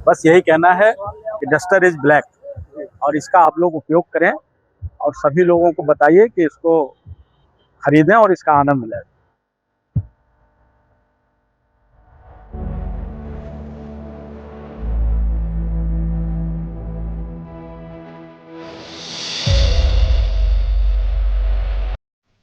बस यही कहना है कि डस्टर इज ब्लैक और इसका आप लोग उपयोग करें और सभी लोगों को बताइए कि इसको खरीदें और इसका आनंद लें।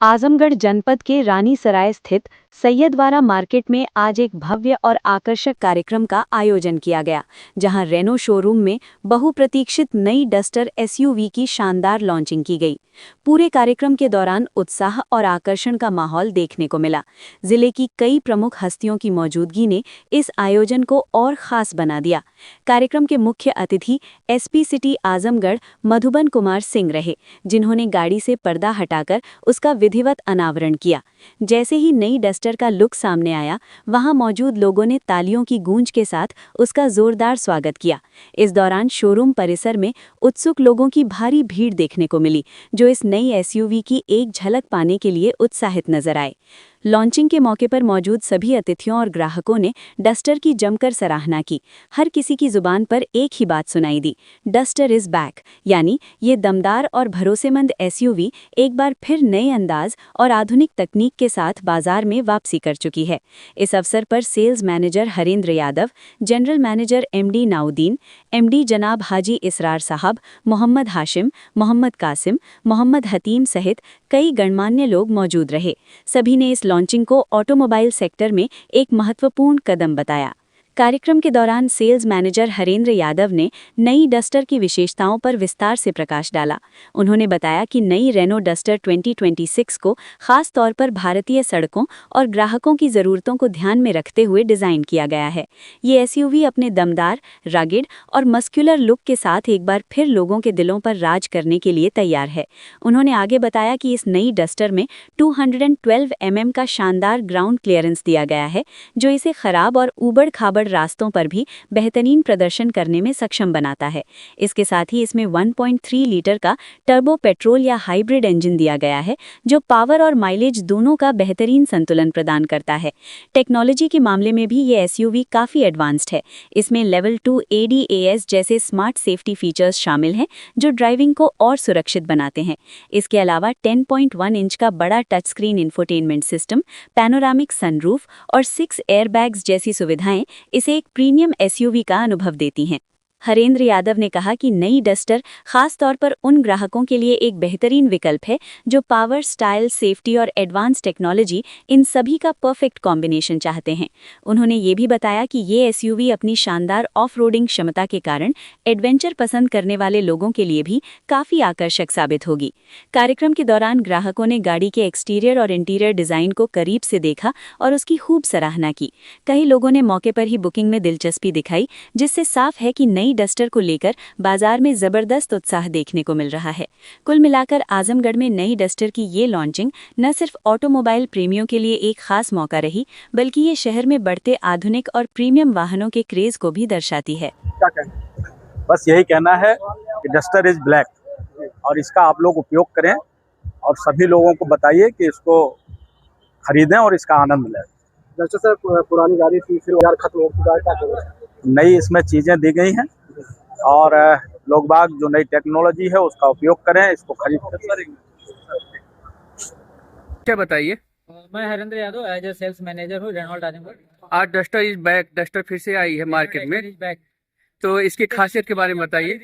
आजमगढ़ जनपद के रानीसराय स्थित सैयदवारा मार्केट में आज एक भव्य और आकर्षक कार्यक्रम का आयोजन किया गया, जहां रेनो शोरूम में बहुप्रतीक्षित नई डस्टर एसयूवी की शानदार लॉन्चिंग की गई। पूरे कार्यक्रम के दौरान उत्साह और आकर्षण का माहौल देखने को मिला। जिले की कई प्रमुख हस्तियों की मौजूदगी ने इस आयोजन को और खास बना दिया। कार्यक्रम के मुख्य अतिथि एसपी सिटी आजमगढ़ मधुबन कुमार सिंह रहे, जिन्होंने गाड़ी से पर्दा हटाकर उसका विधिवत अनावरण किया। जैसे ही नई डस्टर का लुक सामने आया, वहां मौजूद लोगों ने तालियों की गूंज के साथ उसका जोरदार स्वागत किया। इस दौरान शोरूम परिसर में उत्सुक लोगों की भारी भीड़ देखने को मिली, जो इस नई एसयूवी की एक झलक पाने के लिए उत्साहित नजर आए। लॉन्चिंग के मौके पर मौजूद सभी अतिथियों और ग्राहकों ने डस्टर की जमकर सराहना की। हर किसी की जुबान पर एक ही बात सुनाई दी, डस्टर इज बैक, यानी ये दमदार और भरोसेमंद एसयूवी एक बार फिर नए अंदाज और आधुनिक तकनीक के साथ बाजार में वापसी कर चुकी है। इस अवसर पर sales manager Harendra Yadav, general manager MD Nauddin, MD जनाब हाजी इसरार साहब, मोहम्मद हाशिम, मोहम्मद कासिम, मोहम्मद हतीम सहित कई गणमान्य लोग मौजूद रहे। सभी ने इस लॉन्चिंग को ऑटोमोबाइल सेक्टर में एक महत्वपूर्ण कदम बताया। कार्यक्रम के दौरान सेल्स मैनेजर हरेंद्र यादव ने नई डस्टर की विशेषताओं पर विस्तार से प्रकाश डाला। उन्होंने बताया कि नई रेनो डस्टर 2026 को खास तौर पर भारतीय सड़कों और ग्राहकों की ज़रूरतों को ध्यान में रखते हुए डिज़ाइन किया गया है। ये एसयूवी अपने दमदार, रगिड और मस्कुलर लुक के साथ एक बार फिर लोगों के दिलों पर राज करने के लिए तैयार है। उन्होंने आगे बताया कि इस नई डस्टर में 212 mm का शानदार ग्राउंड क्लियरेंस दिया गया है, जो इसे खराब और ऊबड़-खाबड़ रास्तों पर भी बेहतरीन प्रदर्शन करने में सक्षम बनाता है। इसके साथ ही इसमें 1.3 लीटर का टर्बो पेट्रोल या हाइब्रिड इंजन दिया गया है, जो पावर और माइलेज दोनों का बेहतरीन संतुलन प्रदान करता है। टेक्नोलॉजी के मामले में भी ये एसयूवी काफ़ी एडवांस्ड है। इसमें लेवल 2 ADAS जैसे स्मार्ट सेफ्टी फीचर्स शामिल हैं, जो ड्राइविंग को और सुरक्षित बनाते हैं। इसके अलावा 10.1 इंच का बड़ा touch screen infotainment system, panoramic sunroof और 6 एयरबैग्स जैसी सुविधाएं इसे एक प्रीमियम एसयूवी का अनुभव देती हैं। हरेंद्र यादव ने कहा कि नई डस्टर खास तौर पर उन ग्राहकों के लिए एक बेहतरीन विकल्प है जो पावर, स्टाइल, सेफ्टी और एडवांस टेक्नोलॉजी इन सभी का परफेक्ट कॉम्बिनेशन चाहते हैं। उन्होंने ये भी बताया कि ये एसयूवी अपनी शानदार ऑफ-रोडिंग क्षमता के कारण एडवेंचर पसंद करने वाले लोगों के लिए भी काफ़ी आकर्षक साबित होगी। कार्यक्रम के दौरान ग्राहकों ने गाड़ी के एक्सटीरियर और इंटीरियर डिज़ाइन को करीब से देखा और उसकी खूब सराहना की। कई लोगों ने मौके पर ही बुकिंग में दिलचस्पी दिखाई, जिससे साफ है कि नई डस्टर को लेकर बाजार में जबरदस्त उत्साह देखने को मिल रहा है। कुल मिलाकर आजमगढ़ में नई डस्टर की ये लॉन्चिंग न सिर्फ ऑटोमोबाइल प्रेमियों के लिए एक खास मौका रही, बल्कि ये शहर में बढ़ते आधुनिक और प्रीमियम वाहनों के क्रेज को भी दर्शाती है। बस यही कहना है कि डस्टर इज ब्लैक और इसका आप लोग उपयोग करें और सभी लोगों को बताइए कि इसको खरीदें और इसका आनंद लें। जैसे सर पुरानी गाड़ी थी, फिर यार खत्म हो चुका है, क्या करें? नई इसमें चीज़ें दी गई हैं और लोग बाग जो नई टेक्नोलॉजी है उसका उपयोग करें, इसको खरीद कर। क्या बताइए। मैं Harendra Yadav as a sales manager हूँ रेनॉल्ट आजमगढ़। आज डस्टर इज बैक, डस्टर फिर से आई है मार्केट में, तो इसकी खासियत के बारे में बताइए।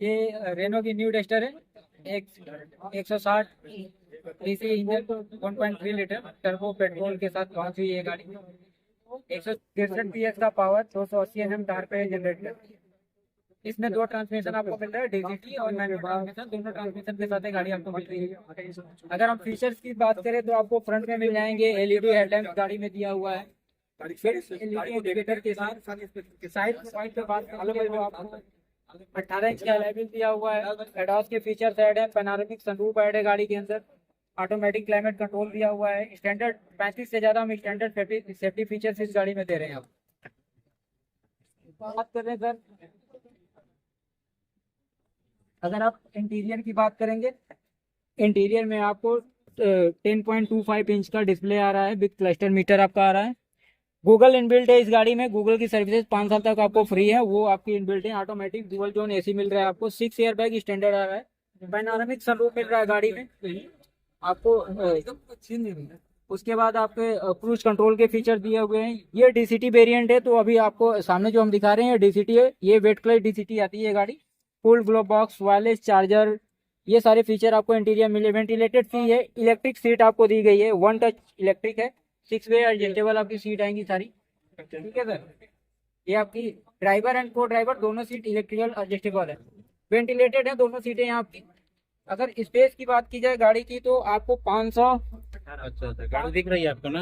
ये रेनो की न्यू डस्टर है, 160 CC engine, 1.3 litre turbo petrol के साथ लॉन्च हुई है गाड़ी। 163 PS का पावर, 280 Nm टायर पे जनरेट करती है। इसमें 2 ट्रांसमिशन आपको मिल रहा है, डिजिटली और मैनुअल ट्रांसमिशन, दोनों ट्रांसमिशन के साथ गाड़ी आपको मिल रही है। अगर हम फीचर्स की बात करें तो आपको फ्रंट में मिल जाएंगे LED हेडलैम्प गाड़ी में दिया हुआ है, LED इंडिकेटर के साथ। साइड पे बात करेंगे तो आपको 18 इंच का अलॉय व्हील दिया हुआ है। एडॉस के फीचर्स ऐड है, पैनोरामिक सनरूफ ऐड है गाड़ी के अंदर, ऑटोमेटिक क्लाइमेट कंट्रोल दिया हुआ है। स्टैंडर्ड 35 से ज्यादा हम स्टैंडर्ड सेफ्टी फीचर्स इस गाड़ी में दे रहे हैं। बात कर रहे हैं सर, अगर आप इंटीरियर की बात करेंगे, इंटीरियर में आपको 10.25 इंच का डिस्प्ले आ रहा है विद क्लस्टर मीटर आपका आ रहा है। गूगल इनबिल्ट है इस गाड़ी में। गूगल की सर्विसेज 5 साल तक आपको फ्री है, वो आपकी इनबिल्ट है। ऑटोमेटिक डुअल जोन एसी मिल रहा है आपको, 6 एयर बैग स्टैंडर्ड आ रहा है, पैनोरामिक सनरूफ मिल रहा है गाड़ी में आपको। उसके बाद आपके क्रूज कंट्रोल के फीचर दिए हुए हैं। ये डीसीटी वेरिएंट है, तो अभी आपको सामने जो हम दिखा रहे हैं डीसीटी है, ये वेट कलर डीसीटी आती है गाड़ी। Full glove box, wireless charger, ये सारे फीचर आपको इंटीरियर मिले। वेंटिलेटेड सी है, इलेक्ट्रिक सीट आपको दी गई है, 1 टच इलेक्ट्रिक है, 6 वे एडजस्टेबल आपकी सीट आएंगी सारी, ठीक है सर। ये आपकी ड्राइवर एंड को ड्राइवर दोनों सीट इलेक्ट्रिकल एडजस्टेबल है, वेंटिलेटेड है दोनों सीटें यहाँ आपकी। अगर स्पेस की बात की जाए गाड़ी की, तो आपको 500। अच्छा गाड़ी दिख रही है आपको ना।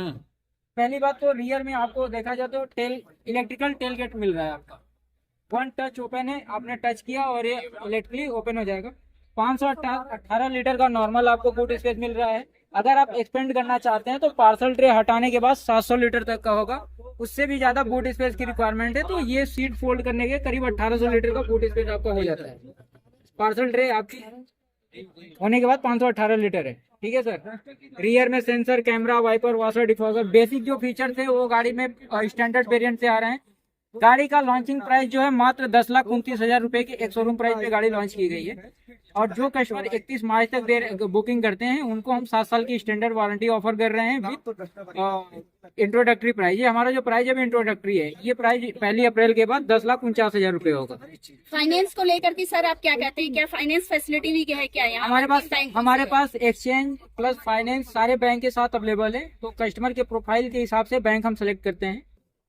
पहली बात तो रियर में आपको देखा जाए तो इलेक्ट्रिकल टेल गेट मिल रहा है आपका, 1 टच ओपन है, आपने टच किया और ये इलेक्ट्रिकली ओपन हो जाएगा। 518 लीटर का नॉर्मल आपको बूट स्पेस मिल रहा है। अगर आप एक्सपेंड करना चाहते हैं तो पार्सल ट्रे हटाने के बाद 700 लीटर तक का होगा, उससे भी ज्यादा बूट स्पेस की रिक्वायरमेंट है तो ये सीट फोल्ड करने के करीब 1800 लीटर का बूट स्पेस आपका हो जाता है। पार्सल ट्रे आपकी होने के बाद 518 लीटर है, ठीक है सर। रियर में sensor, camera, wiper, washer, defogger, basic जो फीचर थे वो गाड़ी में स्टैंडर्ड वेरिएंट से आ रहे हैं। गाड़ी का लॉन्चिंग प्राइस जो है मात्र 10,29,000 रुपए की एक शोरूम प्राइस पे गाड़ी लॉन्च की गई है। और जो कस्टमर 31 मार्च तक बुकिंग करते हैं उनको हम 7 साल की स्टैंडर्ड वारंटी ऑफर कर रहे हैं विद इंट्रोडक्टरी प्राइस। ये हमारा जो प्राइस है इंट्रोडक्टरी है, ये प्राइस 1 अप्रैल के बाद 10,49,000 रुपए होगा। फाइनेंस को लेकर के सर आप क्या कहते हैं, क्या फाइनेंस फैसिलिटी भी है क्या यहाँ? हमारे पास एक्सचेंज प्लस फाइनेंस सारे बैंक के साथ अवेलेबल है। तो कस्टमर के प्रोफाइल के हिसाब से बैंक हम सेलेक्ट करते हैं,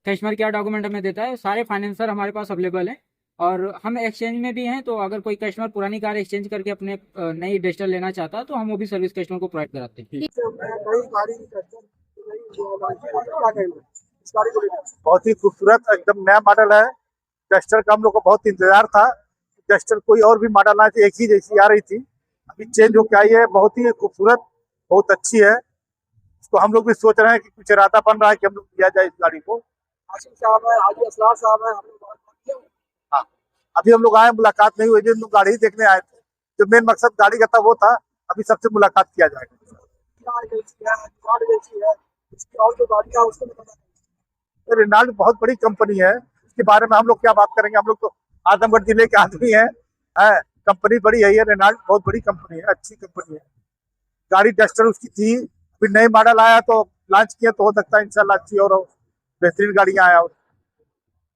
कस्टमर क्या डॉक्यूमेंट हमें देता है, सारे फाइनेंसर हमारे पास अवेलेबल है। और हम एक्सचेंज में भी हैं, तो अगर कोई कस्टमर पुरानी कार एक्सचेंज करके अपने नई डस्टर लेना चाहता है तो हम वो भी सर्विस कस्टमर को प्रोवाइड कराते हैं। बहुत ही खूबसूरत एकदम नया मॉडल है डस्टर का। हम लोग को बहुत इंतजार था, डस्टर कोई और भी मॉडल आए थे, एक ही जैसी आ रही थी, अभी चेंज होकर आई है। बहुत ही खूबसूरत, बहुत अच्छी है। इसको हम लोग भी सोच रहे हैं कि कुछ इरादा बन रहा है कि हम लोग किया जाए इस गाड़ी को। आसिफ साहब है, हाजी असरार साहब है, हाँ, अभी हम लोग आए, मुलाकात नहीं हुई, जो लोग गाड़ी देखने आए थे, जो मेन मकसद गाड़ी का था वो था, अभी सबसे मुलाकात किया जाएगा। और जो गाड़ियाँ उसको रेनॉल्ट बहुत बड़ी कंपनी है, इसके बारे में हम लोग क्या बात करेंगे, हम लोग तो आजमगढ़ जिले के आदमी हैं। कंपनी बड़ी है, ये रेनॉल्ट बहुत बड़ी कंपनी है, अच्छी कंपनी है। गाड़ी डस्टर उसकी थी, फिर नई मॉडल आया तो लॉन्च किया, तो हो सकता है इंशाल्लाह अच्छी और बेहतरीन गाड़ियाँ आया।